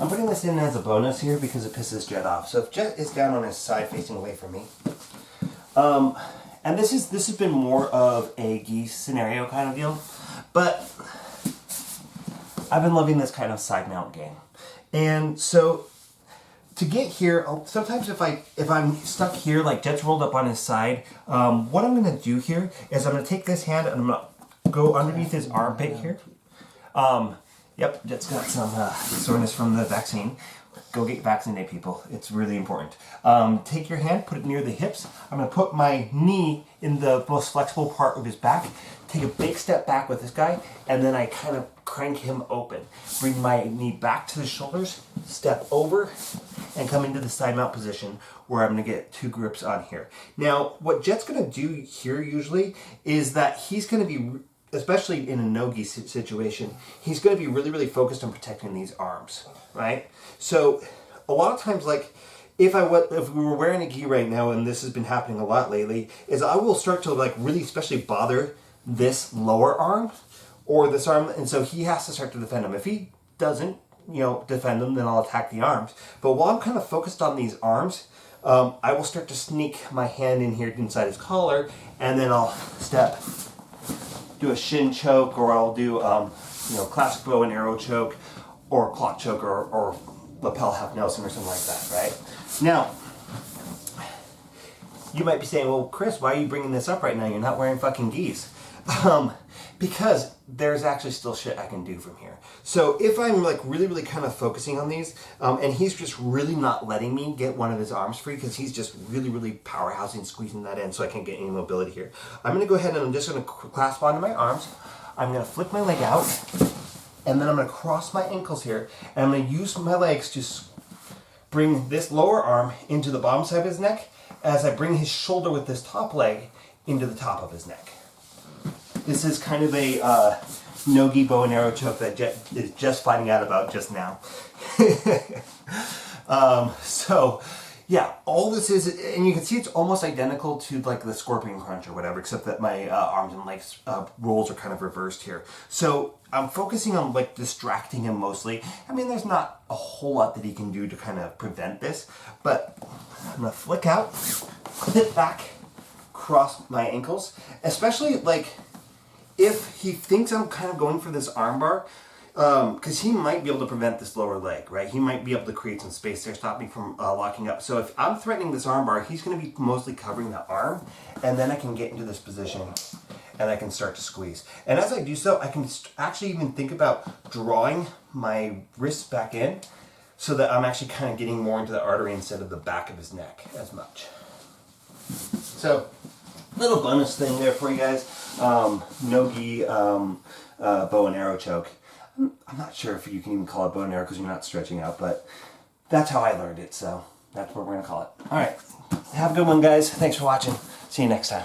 I'm putting this in as a bonus here because it pisses Jet off. So if Jet is down on his side facing away from me, and this has been more of a geese scenario kind of deal, but I've been loving this kind of side mount game. And so to get here, sometimes if I'm stuck here, like Jet's rolled up on his side, what I'm gonna do here is I'm gonna take this hand and I'm gonna go underneath his armpit here. Yep, Jet's got some soreness from the vaccine. Go get vaccinated, people. It's really important. Take your hand, put it near the hips. I'm going to put my knee in the most flexible part of his back. Take a big step back with this guy, and then I kind of crank him open. Bring my knee back to the shoulders, step over, and come into the side mount position where I'm going to get 2 grips on here. Now, what Jet's going to do here usually is that he's going to be, especially in a Nogi situation, he's going to be really, really focused on protecting these arms, right? So a lot of times, like if we were wearing a gi right now, and this has been happening a lot lately, is I will start to like really especially bother this lower arm or this arm, and so he has to start to defend him. If he doesn't, defend him, then I'll attack the arms. But while I'm kind of focused on these arms, I will start to sneak my hand in here inside his collar, and then I'll do a shin choke, or I'll do classic bow and arrow choke, or clock choke, or lapel half Nelson, or something like that, right? Now, you might be saying, well, Chris, why are you bringing this up right now? You're not wearing fucking gis. Because there's actually still shit I can do from here. So if I'm like really, really kind of focusing on these, and he's just really not letting me get one of his arms free because he's just really, really powerhousing, squeezing that in so I can't get any mobility here. I'm going to go ahead and I'm just going to clasp onto my arms. I'm going to flip my leg out, and then I'm going to cross my ankles here, and I'm going to use my legs to bring this lower arm into the bottom side of his neck as I bring his shoulder with this top leg into the top of his neck. This is kind of a Nogi bow and arrow choke that Jet is just finding out about just now. So yeah, all this is, and you can see it's almost identical to like the scorpion crunch or whatever, except that my arms and legs rolls are kind of reversed here. So I'm focusing on like distracting him mostly. I mean, there's not a whole lot that he can do to kind of prevent this, but I'm gonna flick out, clip back, cross my ankles, especially like if he thinks I'm kind of going for this armbar, because he might be able to prevent this lower leg, right? He might be able to create some space there, stop me from locking up. So if I'm threatening this armbar, he's going to be mostly covering the arm, and then I can get into this position and I can start to squeeze. And as I do so, I can actually even think about drawing my wrists back in so that I'm actually kind of getting more into the artery instead of the back of his neck as much. So, little bonus thing there for you guys. Nogi bow and arrow choke. I'm not sure if you can even call it bow and arrow because you're not stretching out, but that's how I learned it, so that's what we're going to call it. Alright, have a good one, guys. Thanks for watching. See you next time.